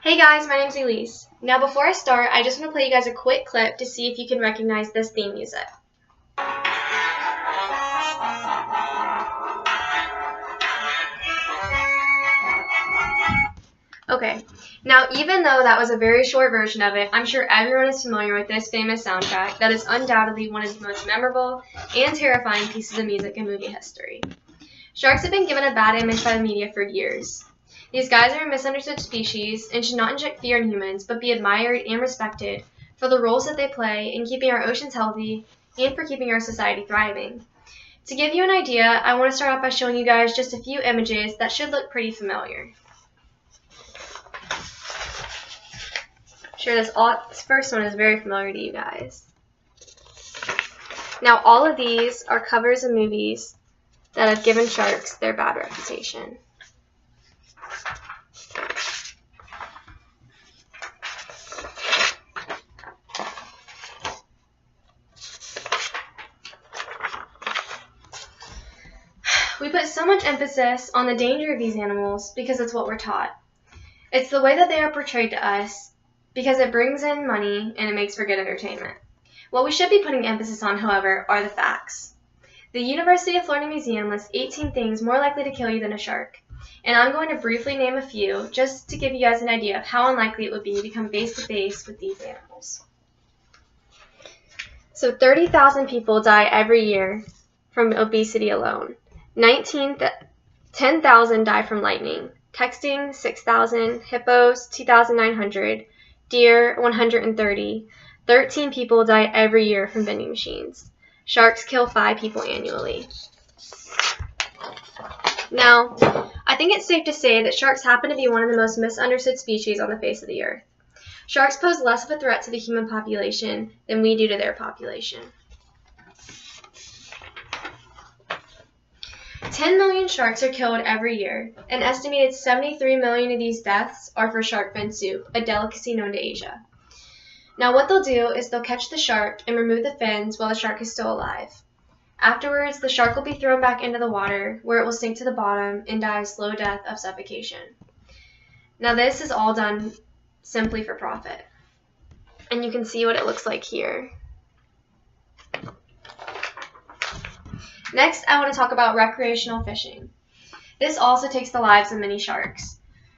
Hey guys, my name's Elise. Now before I start, I just want to play you guys a quick clip to see if you can recognize this theme music. Okay, now even though that was a very short version of it, I'm sure everyone is familiar with this famous soundtrack that is undoubtedly one of the most memorable and terrifying pieces of music in movie history. Sharks have been given a bad image by the media for years. These guys are a misunderstood species and should not inject fear in humans, but be admired and respected for the roles that they play in keeping our oceans healthy and for keeping our society thriving. To give you an idea, I want to start off by showing you guys just a few images that should look pretty familiar. I'm sure this first one is very familiar to you guys. Now all of these are covers of movies that have given sharks their bad reputation. We put so much emphasis on the danger of these animals because it's what we're taught. It's the way that they are portrayed to us because it brings in money and it makes for good entertainment. What we should be putting emphasis on, however, are the facts. The University of Florida Museum lists 18 things more likely to kill you than a shark, and I'm going to briefly name a few just to give you guys an idea of how unlikely it would be to come face to face with these animals. So 30,000 people die every year from obesity alone. 10,000 die from lightning, texting 6,000, hippos 2,900, deer 130, 13 people die every year from vending machines. Sharks kill 5 people annually. Now, I think it's safe to say that sharks happen to be one of the most misunderstood species on the face of the earth. Sharks pose less of a threat to the human population than we do to their population. 10 million sharks are killed every year. An estimated 73 million of these deaths are for shark fin soup, a delicacy known to Asia. Now what they'll do is they'll catch the shark and remove the fins while the shark is still alive. Afterwards, the shark will be thrown back into the water where it will sink to the bottom and die a slow death of suffocation. Now this is all done simply for profit. And you can see what it looks like here. Next, I want to talk about recreational fishing. This also takes the lives of many sharks.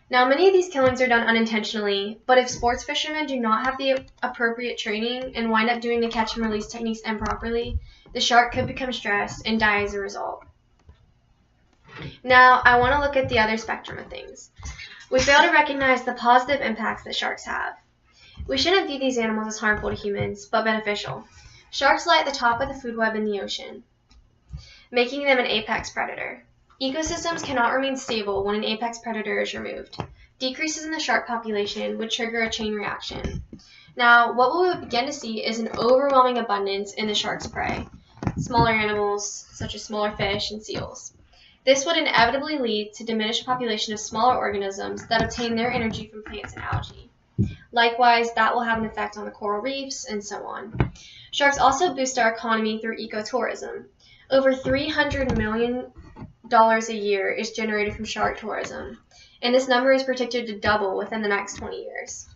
Now, many of these killings are done unintentionally, but if sports fishermen do not have the appropriate training and wind up doing the catch and release techniques improperly, the shark could become stressed and die as a result. Now, I want to look at the other spectrum of things. We fail to recognize the positive impacts that sharks have. We shouldn't view these animals as harmful to humans, but beneficial. Sharks lie at the top of the food web in the ocean, making them an apex predator. Ecosystems cannot remain stable when an apex predator is removed. Decreases in the shark population would trigger a chain reaction. Now, what we would begin to see is an overwhelming abundance in the shark's prey, smaller animals such as smaller fish and seals. This would inevitably lead to diminished population of smaller organisms that obtain their energy from plants and algae. Likewise, that will have an effect on the coral reefs and so on. Sharks also boost our economy through ecotourism. Over $300 million a year is generated from shark tourism, and this number is predicted to double within the next 20 years.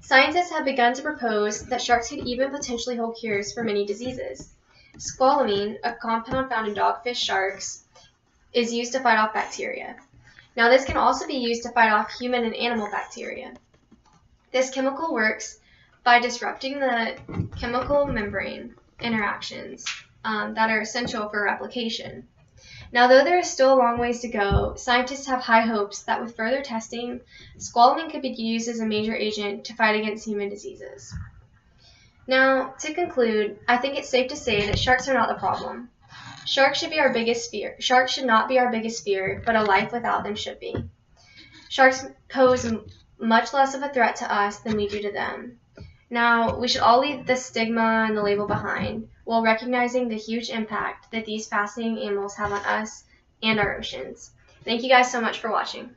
Scientists have begun to propose that sharks could even potentially hold cures for many diseases. Squalene, a compound found in dogfish sharks, is used to fight off bacteria. Now, this can also be used to fight off human and animal bacteria. This chemical works by disrupting the chemical membrane interactions that are essential for replication. Now, though there is still a long ways to go, scientists have high hopes that with further testing, squalene could be used as a major agent to fight against human diseases. Now, to conclude, I think it's safe to say that sharks are not the problem. Sharks should be our biggest fear. Sharks should not be our biggest fear, but a life without them should be. Sharks pose much less of a threat to us than we do to them. Now, we should all leave the stigma and the label behind while recognizing the huge impact that these fascinating animals have on us and our oceans. Thank you guys so much for watching.